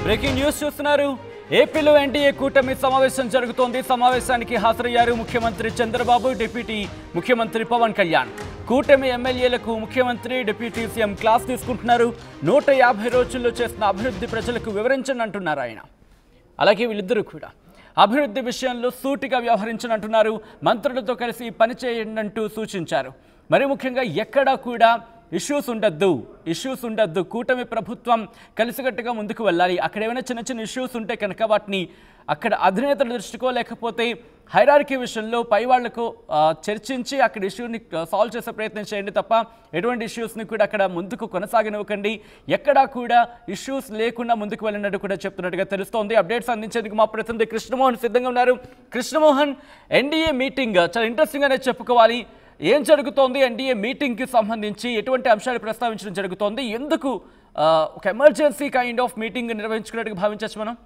Breaking news చూస్తున్నారు. ఏపీలో NDA కూటమి సమావేశం జరుగుతోంది. సమావేశానికి హాజరయ్యారు ముఖ్యమంత్రి చంద్రబాబు, డిప్యూటీ ముఖ్యమంత్రి పవన్ కళ్యాణ్. కూటమి ఎమ్మెల్యేలకు ముఖ్యమంత్రి, డిప్యూటీ సీఎం క్లాస్ తీసుకుంటున్నారు. 150 రోజుల్లో చేసిన అభివృద్ధి ప్రజలకు వివరించండి అంటున్నారు ఆయన. అలాగే వీళ్ళిద్దరూ కూడా అభివృద్ధి విషయంలో సూటిగా వ్యవహరించనంటున్నారు. మంత్రులతో కలిసి పనిచేయండి అంటూ సూచించారు. మరి ముఖ్యంగా ఎక్కడా కూడా ఇష్యూస్ ఉండద్దు. కూటమి ప్రభుత్వం కలిసికట్టుగా ముందుకు వెళ్ళాలి. అక్కడ ఏమైనా చిన్న చిన్న ఇష్యూస్ ఉంటే కనుక వాటిని అక్కడ అధినేతల దృష్టికో లేకపోతే హైరార్కీ విషయంలో పై వాళ్లకు చర్చించి అక్కడ ఇష్యూని సాల్వ్ చేసే ప్రయత్నం చేయండి తప్ప ఎటువంటి ఇష్యూస్ని కూడా అక్కడ ముందుకు కొనసాగనివ్వకండి. ఎక్కడా కూడా ఇష్యూస్ లేకుండా ముందుకు వెళ్ళినట్టు కూడా చెప్తున్నట్టుగా తెలుస్తోంది. అప్డేట్స్ అందించేందుకు మా ప్రతినిధి కృష్ణమోహన్ సిద్ధంగా ఉన్నారు. కృష్ణమోహన్, ఎన్డీఏ మీటింగ్ చాలా ఇంట్రెస్టింగ్గానే చెప్పుకోవాలి. ఏం జరుగుతోంది? ఎన్డీఏ మీటింగ్కి సంబంధించి ఎటువంటి అంశాలు ప్రస్తావించడం జరుగుతోంది? ఎందుకు ఒక ఎమర్జెన్సీ కైండ్ ఆఫ్ మీటింగ్ నిర్వహించుకున్నట్టుగా భావించవచ్చు మనం?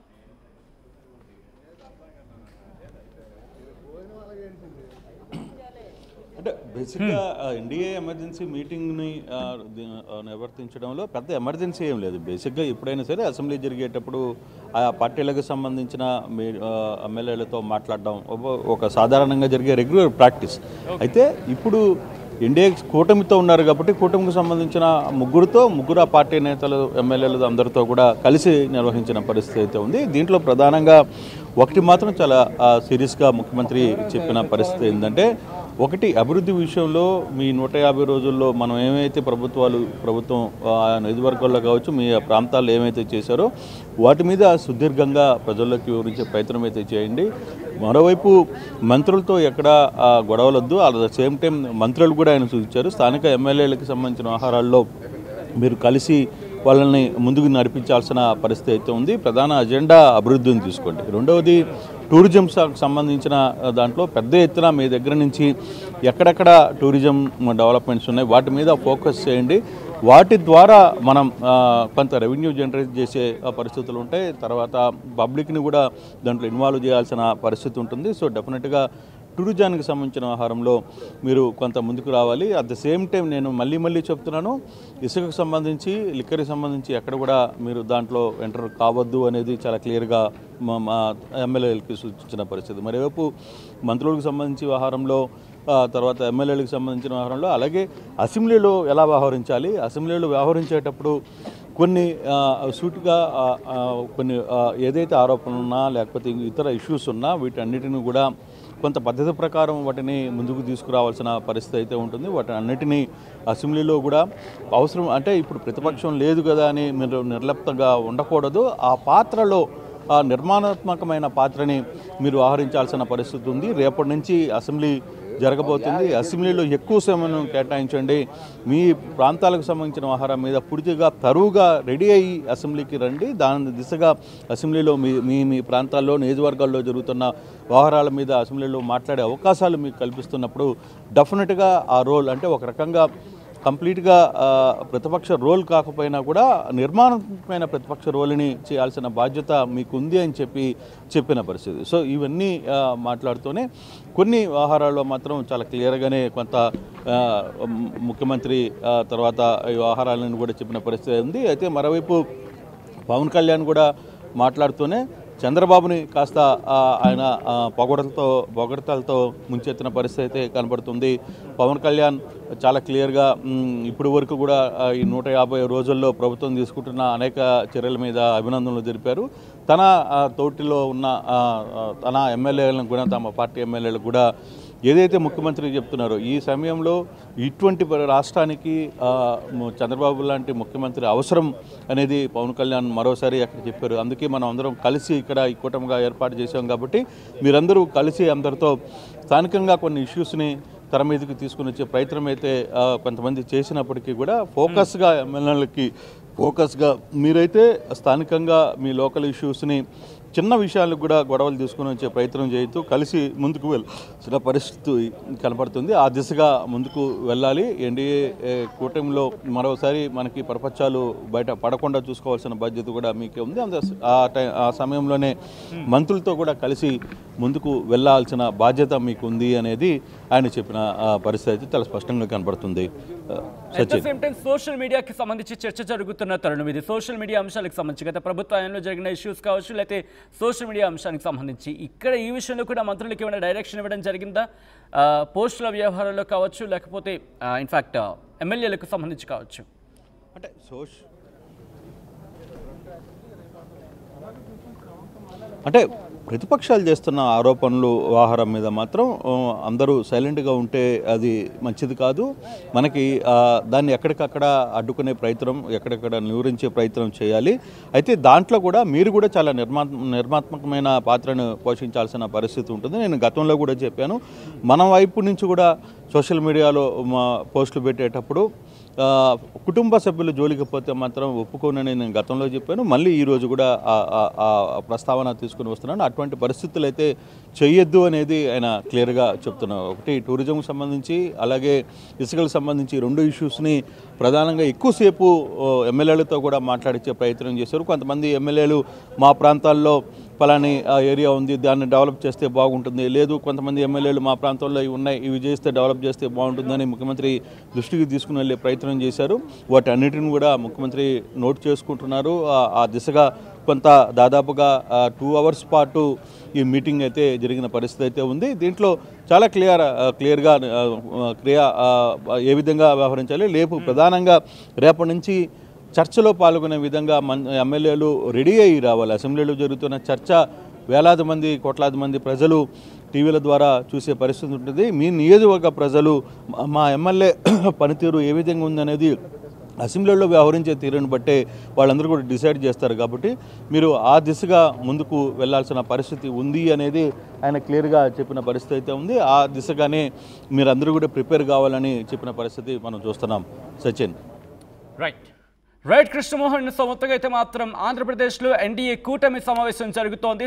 అంటే బేసిక్గా ఎన్డీఏ ఎమర్జెన్సీ మీటింగ్ని నిర్వర్తించడంలో పెద్ద ఎమర్జెన్సీ ఏం లేదు. బేసిక్గా ఎప్పుడైనా సరే అసెంబ్లీ జరిగేటప్పుడు ఆయా పార్టీలకు సంబంధించిన ఎమ్మెల్యేలతో మాట్లాడడం ఒక సాధారణంగా జరిగే రెగ్యులర్ ప్రాక్టీస్. అయితే ఇప్పుడు ఎన్డీఏ కూటమితో ఉన్నారు కాబట్టి కూటమికి సంబంధించిన ముగ్గురు ఆ పార్టీ నేతలు, ఎమ్మెల్యేలు అందరితో కూడా కలిసి నిర్వహించిన పరిస్థితి అయితే ఉంది. దీంట్లో ప్రధానంగా ఒకటి మాత్రం చాలా సీరియస్గా ముఖ్యమంత్రి చెప్పిన పరిస్థితి ఏంటంటే, ఒకటి అభివృద్ధి విషయంలో మీ 150 రోజుల్లో మనం ఏమైతే ప్రభుత్వం నియోజకవర్గాల్లో కావచ్చు మీ ప్రాంతాల్లో ఏమైతే చేశారో వాటి మీద సుదీర్ఘంగా ప్రజల్లోకి వివరించే ప్రయత్నం అయితే చేయండి. మరోవైపు మంత్రులతో ఎక్కడ గొడవలొద్దు. అట్ ద సేమ్ టైం మంత్రులు కూడా ఆయన సూచించారు, స్థానిక ఎమ్మెల్యేలకు సంబంధించిన వ్యవహారాల్లో మీరు కలిసి వాళ్ళని ముందుకు నడిపించాల్సిన పరిస్థితి అయితే ఉంది. ప్రధాన అజెండా అభివృద్ధిని తీసుకోండి. రెండవది టూరిజం సంబంధించిన దాంట్లో పెద్ద ఎత్తున మీ దగ్గర నుంచి ఎక్కడెక్కడ టూరిజం డెవలప్మెంట్స్ ఉన్నాయి వాటి మీద ఫోకస్ చేయండి. వాటి ద్వారా మనం కొంత రెవెన్యూ జనరేట్ చేసే పరిస్థితులు ఉంటాయి. తర్వాత పబ్లిక్ని కూడా దాంట్లో ఇన్వాల్వ్ చేయాల్సిన పరిస్థితి ఉంటుంది. సో డెఫినెట్గా టూరిజానికి సంబంధించిన వ్యవహారంలో మీరు కొంత ముందుకు రావాలి. అట్ ద సేమ్ టైం నేను మళ్ళీ చెప్తున్నాను, ఇసుకకు సంబంధించి లిక్కర్కి సంబంధించి ఎక్కడ కూడా మీరు దాంట్లో ఎంటర్ కావద్దు అనేది చాలా క్లియర్గా మా ఎమ్మెల్యేలకి సూచించిన పరిస్థితి. మరోవైపు మంత్రులకు సంబంధించి వ్యవహారంలో, తర్వాత ఎమ్మెల్యేలకు సంబంధించిన వ్యవహారంలో, అలాగే అసెంబ్లీలో ఎలా వ్యవహరించాలి, అసెంబ్లీలో వ్యవహరించేటప్పుడు కొన్ని సూటిగా కొన్ని ఏదైతే ఆరోపణలు ఉన్నా లేకపోతే ఇతర ఇష్యూస్ ఉన్నా వీటన్నిటిని కూడా కొంత పద్ధతి ప్రకారం వాటిని ముందుకు తీసుకురావాల్సిన పరిస్థితి అయితే ఉంటుంది. వాటి అన్నిటినీ అసెంబ్లీలో కూడా అవసరం అంటే ఇప్పుడు ప్రతిపక్షం లేదు కదా అని మీరు నిర్లిప్తంగా ఉండకూడదు. ఆ పాత్రలో నిర్మాణాత్మకమైన పాత్రని మీరు వ్యవహరించాల్సిన పరిస్థితి ఉంది. రేపటి నుంచి అసెంబ్లీ జరగబోతుంది. అసెంబ్లీలో ఎక్కువ సమయం కేటాయించండి. మీ ప్రాంతాలకు సంబంధించిన వ్యవహారం మీద పూర్తిగా తరువుగా రెడీ అయ్యి అసెంబ్లీకి రండి. దాని దిశగా అసెంబ్లీలో మీ ప్రాంతాల్లో నియోజకవర్గాల్లో జరుగుతున్న వ్యవహారాల మీద అసెంబ్లీలో మాట్లాడే అవకాశాలు మీకు కల్పిస్తున్నప్పుడు డెఫినెట్గా ఆ రోల్ అంటే ఒక రకంగా కంప్లీట్గా ప్రతిపక్ష రోల్ కాకపోయినా కూడా నిర్మాణాత్మకమైన ప్రతిపక్ష రోల్ని చేయాల్సిన బాధ్యత మీకు ఉంది అని చెప్పిన పరిస్థితి. సో ఇవన్నీ మాట్లాడుతూనే కొన్ని వ్యవహారాల్లో మాత్రం చాలా క్లియర్గానే కొంత ముఖ్యమంత్రి తర్వాత ఈ వ్యవహారాలను కూడా చెప్పిన పరిస్థితి ఉంది. అయితే మరోవైపు పవన్ కళ్యాణ్ కూడా మాట్లాడుతూనే చంద్రబాబుని కాస్త ఆయన పొగడతలతో ముంచెత్తిన పరిస్థితి అయితే కనబడుతుంది. పవన్ కళ్యాణ్ చాలా క్లియర్గా ఇప్పటి వరకు కూడా ఈ 150 రోజుల్లో ప్రభుత్వం తీసుకుంటున్న అనేక చర్యల మీద అభినందనలు తెలిపారు. తన తోటిలో ఉన్న తన ఎమ్మెల్యేలను కూడా, తమ పార్టీ ఎమ్మెల్యేలకు కూడా ఏదైతే ముఖ్యమంత్రి చెప్తున్నారో ఈ సమయంలో ఇటువంటి రాష్ట్రానికి చంద్రబాబు లాంటి ముఖ్యమంత్రి అవసరం అనేది పవన్ కళ్యాణ్ మరోసారి అక్కడ చెప్పారు. అందుకే మనం అందరం కలిసి ఇక్కడ ఈ కూటమిగా ఏర్పాటు చేశాం కాబట్టి మీరందరూ కలిసి అందరితో స్థానికంగా కొన్ని ఇష్యూస్ని తెర మీదకి తీసుకుని వచ్చే ప్రయత్నం అయితే కొంతమంది చేసినప్పటికీ కూడా ఫోకస్గా ఎమ్మెల్యేలకి మీరైతే స్థానికంగా మీ లోకల్ ఇష్యూస్ని చిన్న విషయాలకు కూడా గొడవలు తీసుకుని వచ్చే ప్రయత్నం చేస్తూ కలిసి ముందుకు వెళ్ళాల్సిన పరిస్థితి కనపడుతుంది. ఆ దిశగా ముందుకు వెళ్ళాలి. ఎన్డీఏ కూటమిలో మరోసారి మనకి ప్రపంచాలు బయట పడకుండా చూసుకోవాల్సిన బాధ్యత కూడా మీకే ఉంది. ఆ సమయంలోనే మంత్రులతో కూడా కలిసి ముందుకు వెళ్ళాల్సిన బాధ్యత మీకు ఉంది అనేది ఆయన చెప్పిన పరిస్థితి అయితే చాలా స్పష్టంగా కనబడుతుంది. సోషల్ మీడియాకి సంబంధించి చర్చ జరుగుతున్న తరుణం ఇది. సోషల్ మీడియా అంశాలకు సంబంధించి గత ప్రభుత్వంలో జరిగిన ఇష్యూస్ కావచ్చు, లేకపోతే సోషల్ మీడియా అంశానికి సంబంధించి ఇక్కడ ఈ విషయంలో కూడా మంత్రులకు ఏమైనా డైరెక్షన్ ఇవ్వడం జరిగిందా? పోస్టుల వ్యవహారాల్లో కావచ్చు, లేకపోతే ఇన్ఫ్యాక్ట్ ఎమ్మెల్యేలకు సంబంధించి కావచ్చు. అంటే ప్రతిపక్షాలు చేస్తున్న ఆరోపణలు వ్యవహారం మీద మాత్రం అందరూ సైలెంట్గా ఉంటే అది మంచిది కాదు. మనకి దాన్ని ఎక్కడికక్కడ అడ్డుకునే ప్రయత్నం, ఎక్కడెక్కడ నివారించే ప్రయత్నం చేయాలి. అయితే దాంట్లో కూడా మీరు కూడా చాలా నిర్మాత్మకమైన పాత్రను పోషించాల్సిన పరిస్థితి ఉంటుంది. నేను గతంలో కూడా చెప్పాను, మన వైపు నుంచి కూడా సోషల్ మీడియాలో పోస్టులు పెట్టేటప్పుడు కుటుంబ సభ్యులు జోలికి పోతే మాత్రం ఒప్పుకోనని నేను గతంలో చెప్పాను. మళ్ళీ ఈరోజు కూడా ప్రస్తావన తీసుకుని వస్తున్నాను. అటువంటి పరిస్థితులు అయితే చేయొద్దు అనేది ఆయన క్లియర్గా చెప్తున్నారు. ఒకటి టూరిజంకి సంబంధించి, అలాగే ఇసుకలకు సంబంధించి 2 ఇష్యూస్ని ప్రధానంగా ఎక్కువసేపు ఎమ్మెల్యేలతో కూడా మాట్లాడించే ప్రయత్నం చేశారు. కొంతమంది ఎమ్మెల్యేలు మా ప్రాంతాల్లో పలాని ఏరియా ఉంది, దాన్ని డెవలప్ చేస్తే బాగుంటుంది, లేదు కొంతమంది ఎమ్మెల్యేలు మా ప్రాంతంలో ఇవి ఉన్నాయి, ఇవి చేస్తే డెవలప్ చేస్తే బాగుంటుందని ముఖ్యమంత్రి దృష్టికి తీసుకుని వెళ్ళే ప్రయత్నం చేశారు. వాటన్నిటిని కూడా ముఖ్యమంత్రి నోట్ చేసుకుంటున్నారు. ఆ దిశగా కొంత దాదాపుగా 2 అవర్స్ పాటు ఈ మీటింగ్ అయితే జరిగిన పరిస్థితి అయితే ఉంది. దీంట్లో చాలా క్లియర్గా ఏ విధంగా వ్యవహరించాలి, ప్రధానంగా రేపటి నుంచి చర్చలో పాల్గొనే విధంగా ఎమ్మెల్యేలు రెడీ అయ్యి రావాలి. అసెంబ్లీలో జరుగుతున్న చర్చ వేలాది మంది, కోట్లాది మంది ప్రజలు టీవీల ద్వారా చూసే పరిస్థితి ఉంటుంది. మీ నియోజకవర్గ ప్రజలు మా ఎమ్మెల్యే పనితీరు ఏ విధంగా ఉందనేది అసెంబ్లీలో వ్యవహరించే తీరుని బట్టే వాళ్ళందరూ కూడా డిసైడ్ చేస్తారు. కాబట్టి మీరు ఆ దిశగా ముందుకు వెళ్లాల్సిన పరిస్థితి ఉంది అనేది ఆయన క్లియర్గా చెప్పిన పరిస్థితి అయితే ఉంది. ఆ దిశగానే మీరందరూ కూడా ప్రిపేర్ కావాలని చెప్పిన పరిస్థితి మనం చూస్తున్నాం. సచిన్. రైట్ కృష్ణమోహన్, మొత్తంగా అయితే మాత్రం ఆంధ్రప్రదేశ్లో ఎన్డీఏ కూటమి సమావేశం జరుగుతోంది.